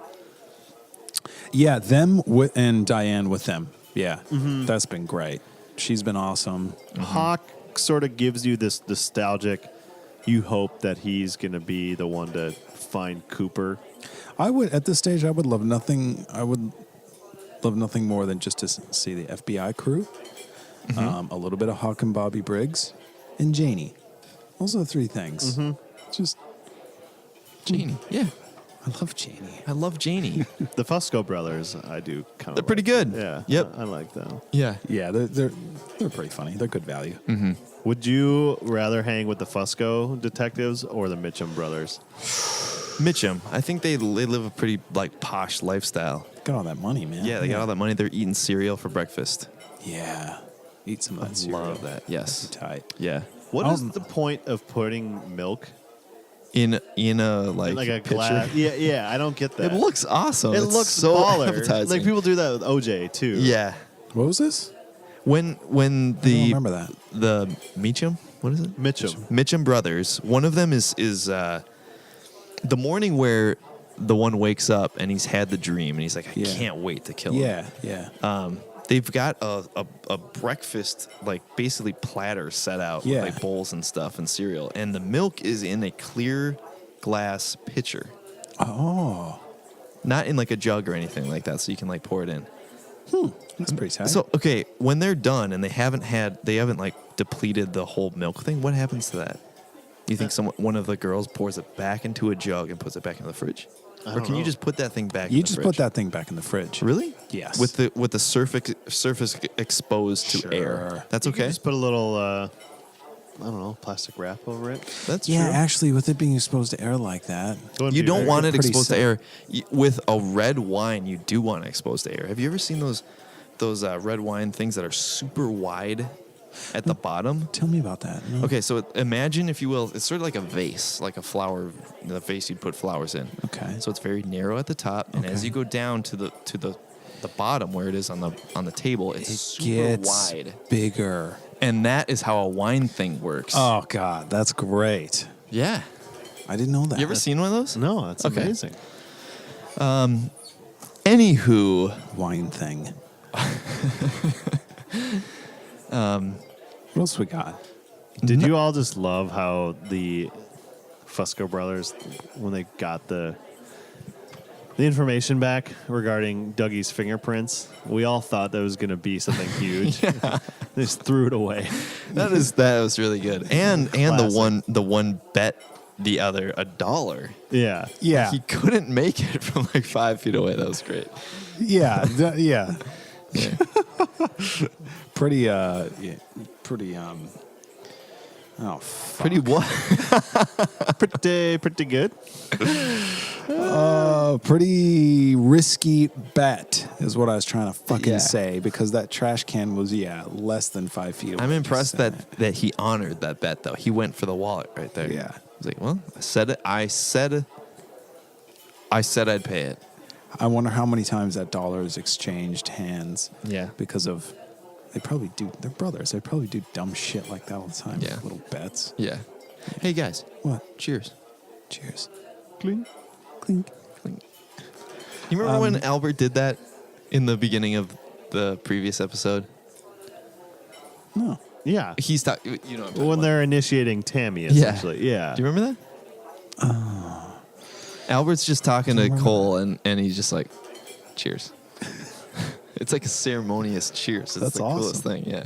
Yeah, them and Diane with them. Yeah, Mm-hmm. that's been great. She's been awesome. Hawk sort of gives you this nostalgic. You hope that he's going to be the one to find Cooper. I would at this stage. I would love nothing. I would love nothing more than just to see the FBI crew, a little bit of Hawk and Bobby Briggs, and Janie. Those are the 3 things. Just Janie. Yeah. I love Janie. I love Janie. The Fusco brothers, I do kind of. They're pretty good. Yeah. Yep. I like them. Yeah. Yeah, they're pretty funny. They're good value. Would you rather hang with the Fusco detectives or the Mitchum brothers? Mitchum. I think they live a pretty like posh lifestyle. Got all that money, man. Yeah, they got all that money. They're eating cereal for breakfast. Yeah, eat some of that cereal. Love that. Yes. Tight. Yeah. What is Um, the point of putting milk In a like like a pitcher. glass? Yeah, I don't get that. It looks awesome. It It's looks so baller. appetizing. Like people do that with OJ too. Yeah. What was this? When I don't the remember that. the Meacham, what is it? Mitchum. Mitchum brothers. One of them is the morning where the one wakes up and he's had the dream and he's like, I Yeah. can't wait to kill him. Yeah. They've got a breakfast, like basically platter set out Yeah. with like bowls and stuff and cereal. And the milk is in a clear glass pitcher, Oh, not in like a jug or anything like that. So you can like pour it in. that's pretty tight. So, okay, when they're done and they haven't like depleted the whole milk thing, what happens to that? You think one of the girls pours it back into a jug and puts it back in the fridge? Or don't can you know. just put that thing back in you the just fridge? put that thing back in the fridge. Really? Yes. With the surface exposed to Sure. air. That's You could okay. just put a little, I don't know, plastic wrap over it. That's Yeah, true. actually, with it being exposed to air like that, Wouldn't You be don't very- want it pretty exposed to sick. air. With a red wine, you do want it exposed to air. Have you ever seen those red wine things that are super wide at the bottom? tell me about that. No? Okay, so imagine, if you will, it's sort of like a vase, like a flower, the vase you'd put flowers in. Okay. So it's very narrow at the top, and as Okay. you go down to the bottom where it is on the table, it's It super gets wide, bigger. and that is how a wine thing works. Oh God, that's great. Yeah. I didn't know that. You ever seen one of those? No, that's Okay. amazing. Anywho, wine thing? What else we got? Did you all just love how the Fusco brothers, when they got the information back regarding Dougie's fingerprints, we all thought that was going to be something huge. They just threw it away. that was really good. And Classic. the one bet the other $1. Yeah. Yeah, He couldn't make it from like 5 feet away. That was great. yeah, yeah. Yeah. Pretty, yeah, pretty. Oh, fuck. Pretty what? Pretty good. Pretty risky bet is what I was trying to fucking Yeah. say, because that trash can was less than 5 feet away. I'm impressed Just saying. that he honored that bet though. He went for the wallet right there. Yeah. He's like, well, I said it. I said I'd pay it. I wonder how many times that dollar has exchanged hands. Yeah. Because of, they're brothers. They probably do dumb shit like that all the time. Yeah. Little bets. Yeah. Hey guys, What? cheers. Cheers. Clink. Clink. You remember when Albert did that in the beginning of the previous episode? No. Yeah. He's talking. You know what I'm talking When about. they're initiating Tammy, essentially. Yeah. Do you remember that? Albert's just talking to Cole, and he's just like, cheers. It's like a ceremonious cheers. It's That's the coolest awesome. thing. Yeah.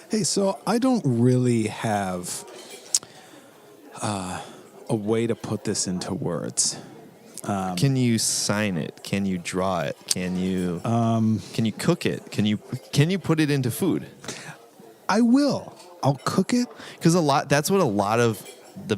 Hey, so I don't really have a way to put this into words. Can you sign it? Can you draw it? Can you cook it? Can you put it into food? I will. I'll cook it. Because that's what a lot of the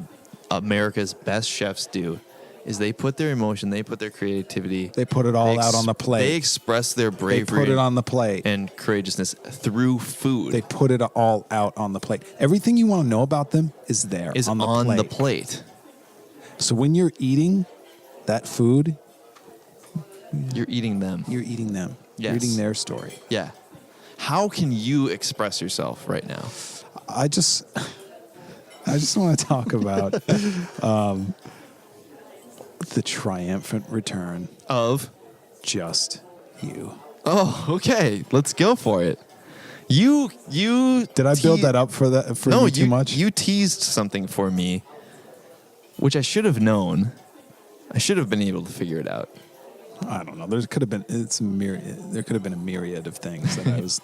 America's best chefs do, is they put their emotion, they put their creativity, They put it all out on the plate. They express their They bravery put it on the plate. and courageousness through food. They put it all out on the plate. Everything you want to know about them is there is on the plate. So when you're eating that food, You're eating them. you're eating them. You're Yes. eating their story. Yeah. How can you express yourself right now? I just want to talk about the triumphant return. Of Just you. Oh, okay. Let's go for it. You Did I build that up for no, you too much? You teased something for me, which I should have known. I should have been able to figure it out. I don't know. There could have been There could have been a myriad of things that I was.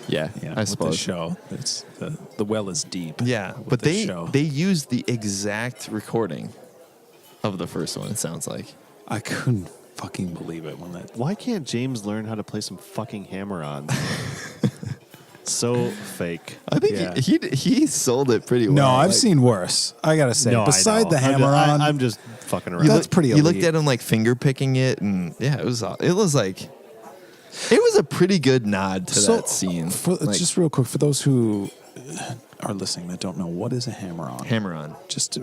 Yeah, I with suppose. the show. It's the well is deep. Yeah, with but the show. they used the exact recording of the first one. It sounds like. I couldn't fucking believe it when that. Why can't James learn how to play some fucking hammer-on? So fake. I think Yeah. he sold it pretty well. No, I've Like, seen worse. I gotta say. No, I Beside know. the hammer on, I'm just fucking around. You That's pretty You looked elite. at him like finger picking it, and yeah, it was like it was a pretty good nod to that scene. Like, Just real quick, for those who are listening that don't know, what is a hammer on? hammer on. Just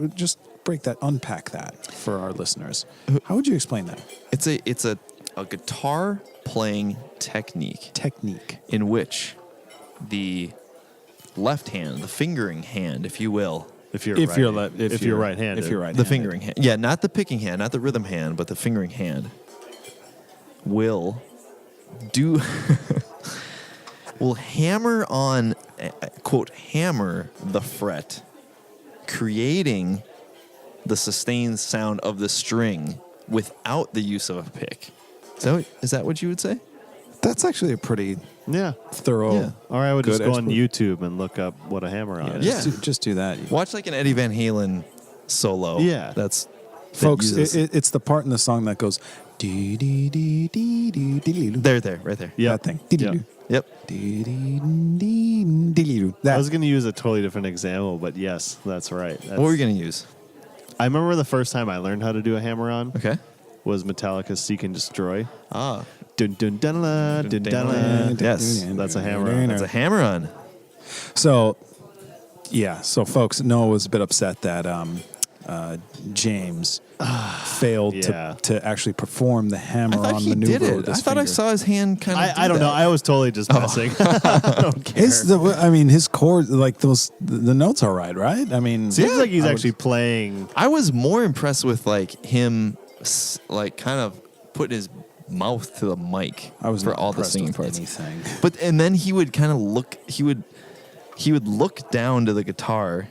unpack that for our listeners. How would you explain that It's a guitar playing technique? in which the left hand, the fingering hand, if you will, if you're If you're right-handed, the fingering hand, yeah, not the picking hand, not the rhythm hand, but the fingering hand will hammer on, quote, hammer the fret, creating the sustained sound of the string without the use of a pick. Is that what you would say? That's actually a pretty yeah. thorough. Yeah. Or I would Good just go on explanation. YouTube and look up what a hammer-on is. Yeah. Just do that. Watch like an Eddie Van Halen solo. Yeah. That Folks, uses- it's the part in the song that goes dee dee dee dee dee dee dee. there, right there. Yeah. That thing. Dee dee Yep. doo. Yep. Dee dee dee dee dee. That. I was going to use a totally different example, but yes, that's right. What were you gonna use? I remember the first time I learned how to do a hammer-on Okay. was Metallica's Seek and Destroy. Ah, Dun dun dun la, dun dun la. Yes, that's a hammer-on. that's a hammer on. So, yeah. So, folks, Noah was a bit upset that James failed Yeah. to actually perform the I hammer thought on he maneuver did it. with I his thought I finger. saw his hand kind of. I don't know. I was totally just messing. I don't care. His chord, like the notes are right? I mean, Seems like he's I would- actually playing. I was more impressed with like him, like kind of putting his mouth to the mic I was for not all the impressed singing with parts. anything. But and then he would kind of look. He would look down to the guitar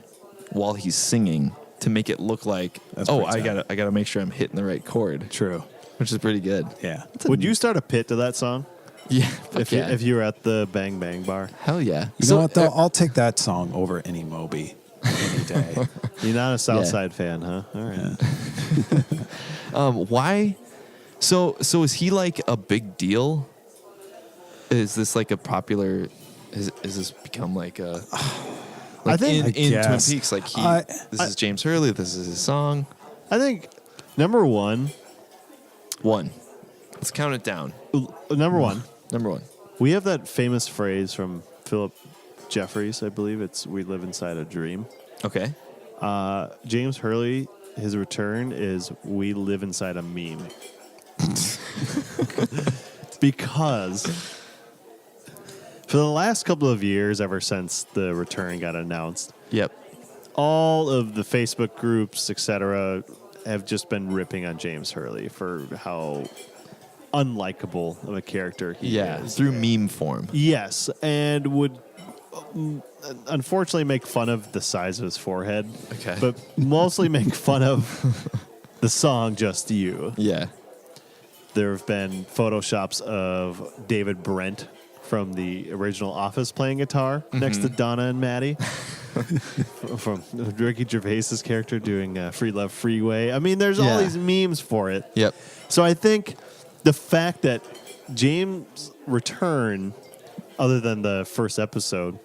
while he's singing to make it look like, That's oh, pretty I tight. gotta make sure I'm hitting the right chord, True. which is pretty good. Yeah. Would you start a pit to that song Yeah. if you were at the Bang Bang bar? Hell yeah. You know what though? I'll take that song over any Moby any day. You're not a South Yeah. Side fan, huh? All right. Why? So is he like a big deal? Is this like a popular? Is this become like a? Like think- I in Twin guess. Peaks, like this I- is James Hurley. This is his song. I think number one, Let's count it down. number one, Number one. we have that famous phrase from Philip Jeffries, I believe. It's "We live inside a dream." Okay. James Hurley, his return is "We live inside a meme," because for the last couple of years, ever since the return got announced, Yep. all of the Facebook groups, etc., have just been ripping on James Hurley for how unlikable of a character he Yeah. is. Through meme form. Yes, and would unfortunately make fun of the size of his forehead. Okay. But mostly make fun of the song Just You. Yeah. There have been photoshops of David Brent from the original Office playing guitar next to Donna and Maddie. From Ricky Gervais's character doing Free Love Freeway. I mean, there's all Yeah. these memes for it. Yep. So I think the fact that James' return, other than the first episode,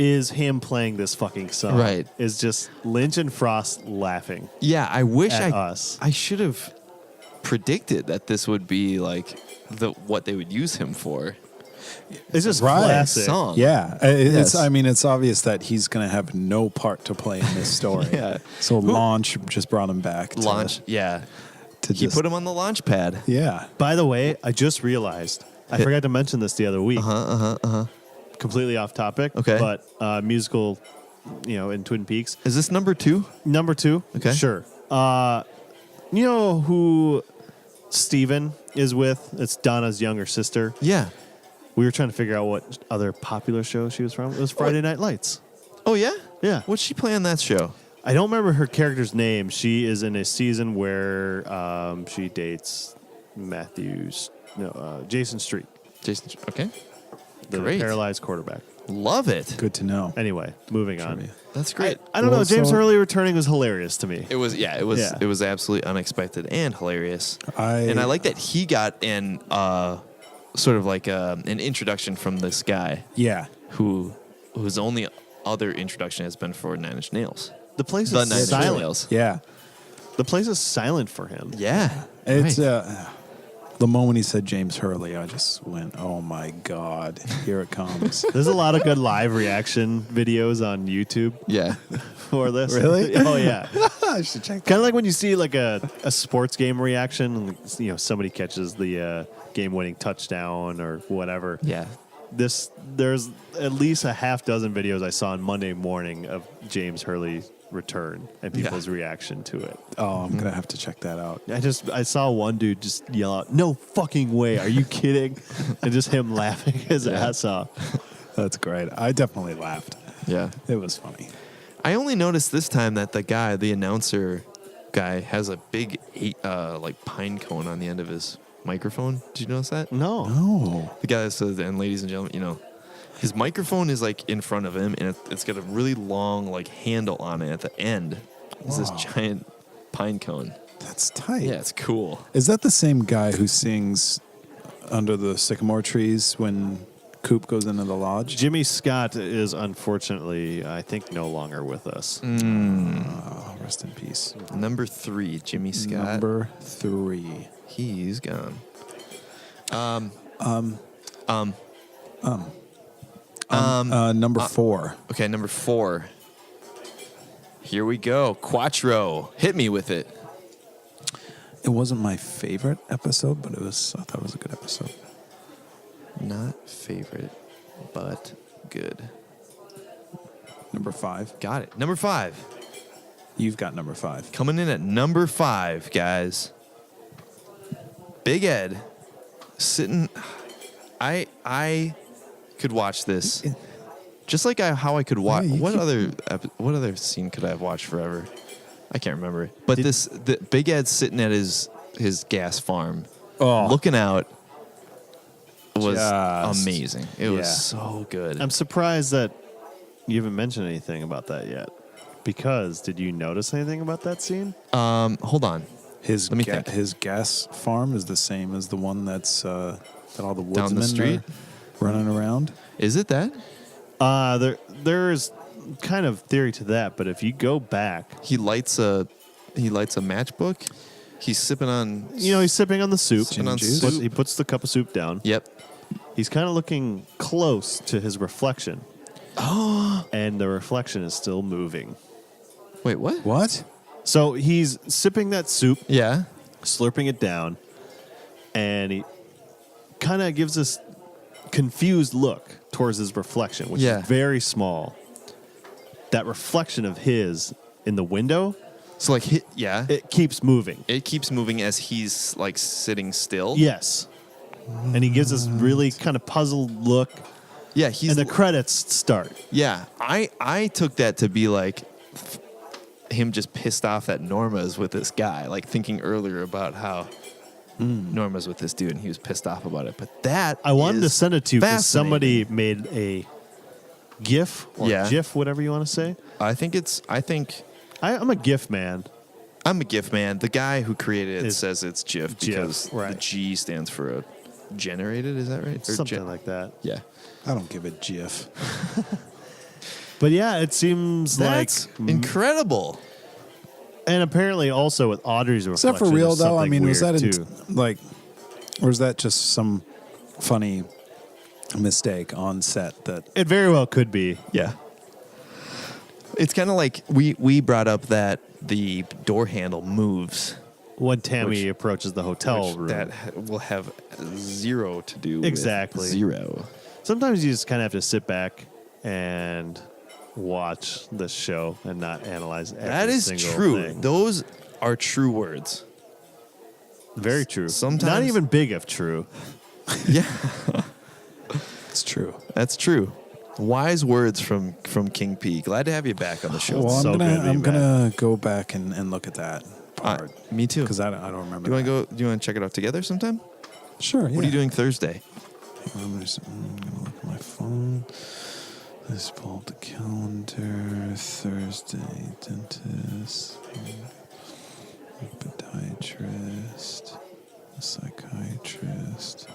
is him playing this fucking song. Right. Is just Lynch and Frost laughing. Yeah, I wish At us. I should have predicted that this would be like what they would use him for. It's just Right. classic. Song. Yeah, Yes. I mean, it's obvious that he's going to have no part to play in this story. Yeah. So Launch just brought him back. To, Launch, yeah. To He just, put him on the launch pad. Yeah. By the way, I just realized I forgot to mention this the other week. Completely off topic. Okay. But musical, in Twin Peaks. Is this number 2? Number 2. Okay. Sure. You know who Steven is with? It's Donna's younger sister. Yeah. We were trying to figure out what other popular show she was from. It was Friday Night Lights. Oh yeah. Yeah. What's she play on that show? I don't remember her character's name. She is in a season where she dates Jason Street, Jason. Okay. the Great. paralyzed quarterback. Love it. Good to know. Anyway, moving on. Trivia. That's great. I don't know. Well, James so- Hurley returning was hilarious to me. It was Yeah. it was absolutely unexpected and hilarious. I like that he got an sort of like an introduction from this guy Yeah. whose only other introduction has been for Nine Inch Nails. The place The is Nine Inch silent. Nails. Yeah. The place is silent for him. Yeah. It's right. the moment he said James Hurley, I just went, "Oh my God, here it comes." There's a lot of good live reaction videos on YouTube Yeah. for this. Really? Oh yeah. I should check. Kind of like when you see like a sports game reaction, and, somebody catches the game-winning touchdown or whatever. Yeah. There's at least a half dozen videos I saw on Monday morning of James Hurley's return and people's reaction to it. Oh, I'm gonna have to check that out. I saw one dude just yell out, "No fucking way! Are you kidding?" And just him laughing his ass off. That's great. I definitely laughed. Yeah. It was funny. I only noticed this time that the announcer guy, has a big like pine cone on the end of his microphone. Did you notice that? No. Oh, The guy that says, "And ladies and gentlemen, his microphone is like in front of him, and it's got a really long like handle on it at the end. It's this Wow. giant pine cone. that's tight. Yeah, it's cool. Is that the same guy who sings under the sycamore trees when Coop goes into the lodge? Jimmy Scott is unfortunately, I think, no longer with us. Oh, rest in peace. Number 3, Jimmy Scott. Number 3. He's gone. Number 4. Okay, number 4. Here we go. Quattro. Hit me with it. It wasn't my favorite episode, but I thought it was a good episode. Not favorite, but good. Number 5. Got it. Number 5. You've got number 5. Coming in at number 5, guys. Big Ed sitting. I could watch this just like how I could watch. Yeah, you What other scene could I have watched forever? I can't remember it. But the Big Ed sitting at his gas farm, Oh. looking out, was Just- amazing. It yeah. was so good. I'm surprised that you haven't mentioned anything about that yet. Because did you notice anything about that scene? Hold on. His Let me think. his gas farm is the same as the one that's that all the Down the woodsmen street? are running around. Is it that? There's kind of theory to that, but if you go back, He lights a matchbook. He's sipping on. he's sipping on the soup. Sipping on juice? soup. He puts the cup of soup down. Yep. He's kind of looking close to his reflection. Oh. And the reflection is still moving. Wait, what? What? So he's sipping that soup, Yeah. slurping it down, and he kind of gives this confused look towards his reflection, which Yeah. is very small. That reflection of his in the window, So like, it keeps moving. it keeps moving as he's like sitting still. Yes. And he gives this really kind of puzzled look, Yeah. He's and the credits start. yeah. I took that to be like him just pissed off that Norma's with this guy, like thinking earlier about how Norma's with this dude and he was pissed off about it. But that I wanted to is send it to you because fascinating. somebody made a GIF or Yeah. GIF, whatever you want to say. I think I'm a GIF man. I'm a GIF man. The guy who created it Is says it's GIF GIF, because the right. G stands for a generated. Is that right? Or Something like that. Yeah. I don't give a GIF. But yeah, it seems That's like incredible. and apparently also with Audrey's Is that reflection. for real there's though? I something mean, was that weird, too. like, or is that just some funny mistake on set that? It very well could be. Yeah. It's kind of like we brought up that the door handle moves. When Tammy Which- approaches the hotel which room. that will have zero to do Exactly. with zero. Sometimes you just kind of have to sit back and watch the show and not analyze every That is single true. thing. Those are true words. Very true. Sometimes- Not even big if true. Yeah, It's true. that's true. Wise words from King P. Glad to have you back on the show. Well, so good to be I'm gonna go back and look at that part Me too. because I don't remember. Do you want that. to go? Do you want to check it out together sometime? Sure. Yeah. What are you doing Thursday? I'm gonna look at my phone. Let's pull up the calendar. Thursday, dentist, podiatrist, psychiatrist.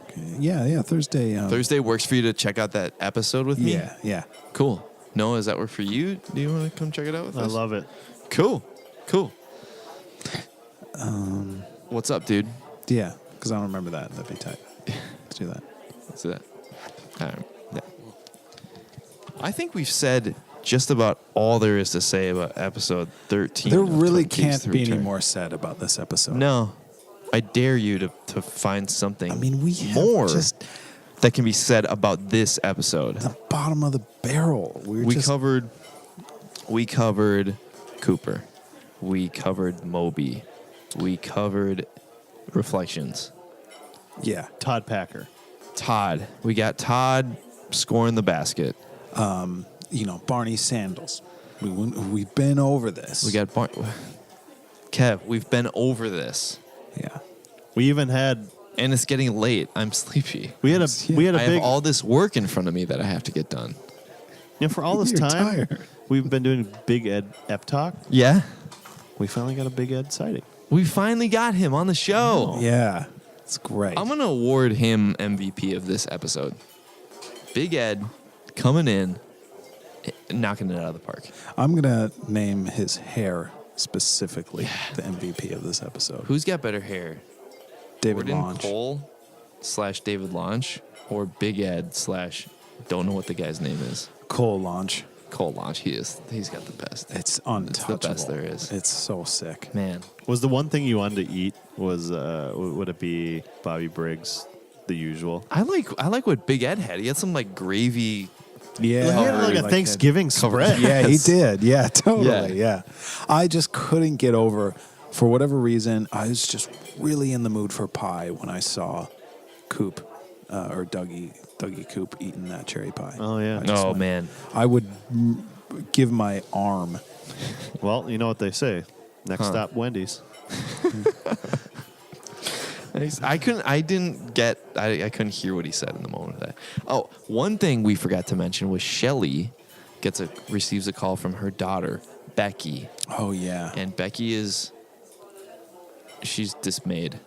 Okay. Yeah. Thursday. Thursday works for you to check out that episode with me? Yeah. Cool. Noah, does that work for you? Do you want to come check it out with I us? love it. Cool. What's up, dude? Yeah. Because I don't remember that. That'd be tight. Let's do that. Let's do that. Yeah. I think we've said just about all there is to say about episode 13. There of really Twin Peaks: can't The be any Return. more said about this episode. No. I dare you to find something I mean, we have more just that can be said about this episode. the bottom of the barrel. We covered Cooper. We covered Moby. We covered Reflections. Yeah. Todd Packer. Todd. We got Todd scoring the basket. Barney Sandals. We've been over this. We got Kev, we've been over this. Yeah. We even had And it's getting late. I'm sleepy. we had a I big have all this work in front of me that I have to get done. for all this You're time tired. we've been doing Big Ed Ep Talk. Yeah? We finally got a Big Ed sighting. We finally got him on the show. Yeah. It's great. I'm going to award him MVP of this episode. Big Ed coming in, knocking it out of the park. I'm gonna name his hair specifically the MVP of this episode. Who's got better hair? David Gordon Launch. Cole / David Launch or Big Ed / don't know what the guy's name is. Cole Launch. Cole Launch. He's got the best. It's untouchable. the best there is. It's so sick. Man. Was the one thing you wanted to eat was would it be Bobby Briggs, the usual? I like what Big Ed had. He had some like gravy. Yeah. He had like a Like Thanksgiving spread. Yeah, he Yes. did. Yeah, totally. Yeah. Yeah. I just couldn't get over, for whatever reason, I was just really in the mood for pie when I saw Coop or Dougie Coop eating that cherry pie. Oh, yeah. I just Oh went- man. I would give my arm. Well, you know what they say. Next Huh. stop, Wendy's. I couldn't hear what he said in the moment of that. Oh, one thing we forgot to mention was Shelly receives a call from her daughter, Becky. Oh, yeah. And Becky she's dismayed.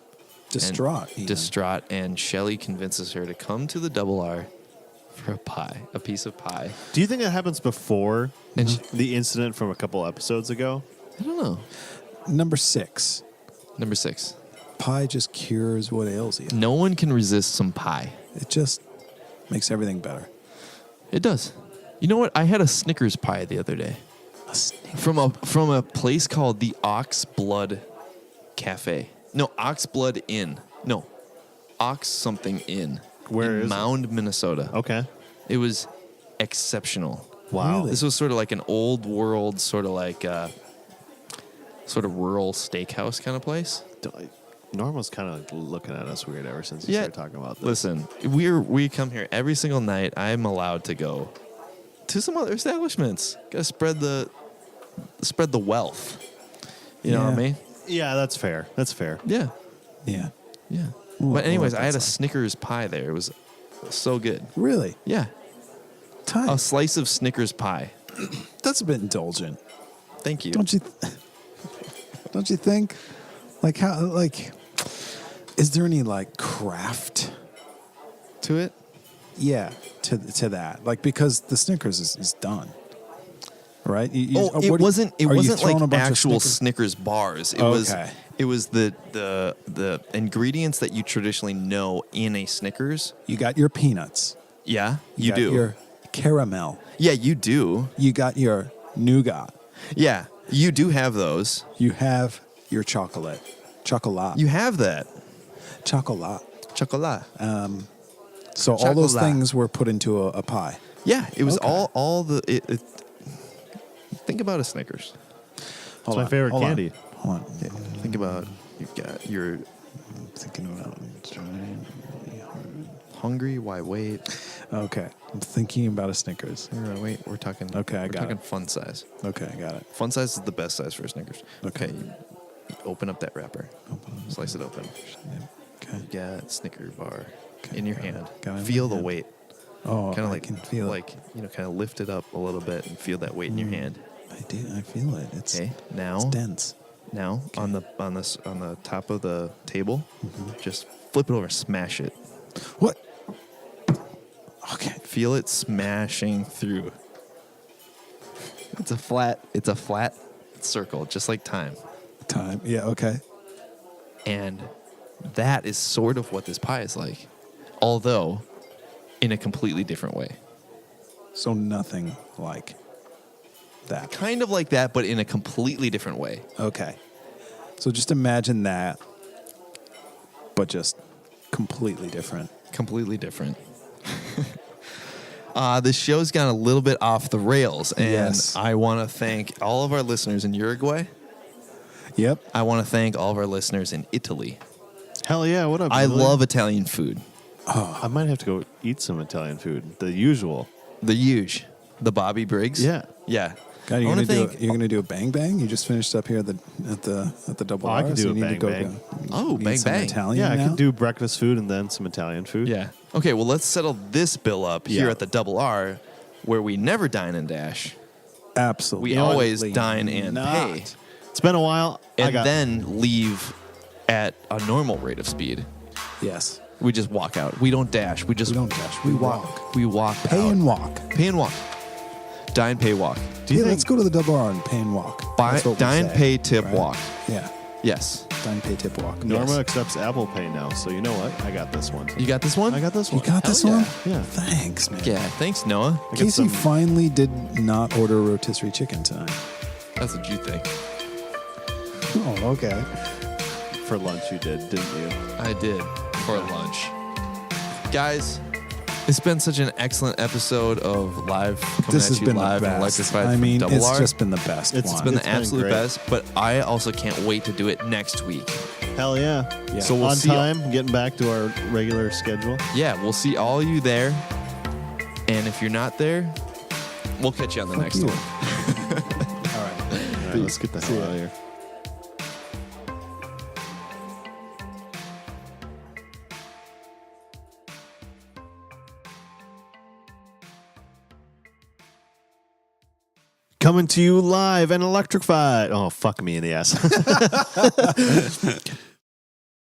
Distraught. And even. distraught, and Shelly convinces her to come to the Double R for a piece of pie. Do you think that happens before And the incident from a couple episodes ago? I don't know. Number 6. Number 6. Pie just cures what ails you. No one can resist some pie. It just makes everything better. It does. You know what? I had a Snickers pie the other day A snake. from a place called the Ox Blood Cafe. No, Ox Blood Inn. No, Ox something Inn. Where in is it? Mound, Minnesota. Okay. It was exceptional. Wow. Really? This was sort of like an old world, sort of like sort of rural steakhouse kind of place. Norma's kind of looking at us weird ever since you Yeah. started talking about this. Listen, we come here every single night. I'm allowed to go to some other establishments. Gotta spread the wealth. You know what I Yeah. mean? Yeah, that's fair. That's fair. Yeah, Yeah. yeah. We'll- But anyways, we'll let I had that a slide. Snickers pie there. It was so good. Really? Yeah, Tight. a slice of Snickers pie. That's a bit indulgent. Thank you. Don't you? Don't you think? Like how? Like, is there any like craft to it? Yeah, to that. Like, because the Snickers is done. Right? It what do you- wasn't. It are you wasn't throwing a like bunch of actual Snickers? Snickers bars. It Okay. was the ingredients that you traditionally know in a Snickers. You got your peanuts. Yeah, you got do. your caramel. Yeah, you do. You got your nougat. Yeah, you do have those. You have your chocolate. Chocolat. You have that. Chocolat. Chocolat. So all those Chocolat. things were put into a pie. Yeah, it was Okay. all the. Think about a Snickers. It's my favorite hold on. candy. Hold on. Yeah, think about you've got you're I'm thinking about hungry. Why wait? Okay. I'm thinking about a Snickers. Wait, we're talking. Okay, I we're got talking it. fun size. Okay, I got it. Fun size is the best size for a Snickers. Okay. You open up that wrapper. Slice it open. Okay. You got Snicker bar Okay, in your got it. hand. Got it in Feel my the hand. weight. Oh, Kind of I like can feel like kind of lift it up a little bit and feel that weight in your hand. I do. I feel it. It's Okay. Now it's dense. Now on the top of the table, just flip it over, smash it. What? Okay. Feel it smashing through. It's a flat circle, just like time. Time. Yeah. Okay. And that is sort of what this pie is like, although in a completely different way. So nothing like that. Kind of like that, but in a completely different way. Okay. So just imagine that, but completely different. Completely different. The show's gone a little bit off the rails, and Yes. I want to thank all of our listeners in Uruguay. Yep. I want to thank all of our listeners in Italy. Hell yeah! What up? I Billy? love Italian food. I might have to go eat some Italian food. The usual. The huge, the Bobby Briggs. Yeah. Yeah. God, I you're wanna gonna do a bang bang. You just finished up here at the double Oh, R. I could so do you a need to bang go bang. Oh, need bang some bang. Italian Yeah, I now? could do breakfast food and then some Italian food. Yeah. Okay, well, let's settle this bill up here Yeah. at the Double R, where we never dine and dash. Absolutely. We always dine and not. pay. It's been a while. And then leave at a normal rate of speed. Yes. We just walk out. We don't dash. We We don't dash. We walk. We walk. Pay out. and walk. Pay and walk. Dine, pay, walk. Do you Yeah, think let's go to the double R and pay and walk. Buy, That's what we dine, say, pay, tip, right? walk. Yeah. Yes. Dine, pay, tip, walk. Norma Yes. accepts Apple Pay now, so you know what? I got this one. You got this one? I got this You one. got this Hell one? yeah. Yeah. Thanks, man. Yeah. Thanks, Noah. I got Casey some- finally did not order rotisserie chicken tonight. That's what you think. Oh, okay. For lunch you did, didn't you? I did for lunch. Guys, it's been such an excellent episode of Live Coming This at has You been Live the and best. Electrified I from mean, Double it's R. just been the best It's one. been the It's been absolute great. best, but I also can't wait to do it next week. Hell yeah. Yeah. So we'll On see. time, getting back to our regular schedule. Yeah, we'll see all you there. And if you're not there, we'll catch you on the Fuck next you. one. All right. All right, let's get the hell out of here. Coming to you live and electrified. Oh, fuck me in the ass.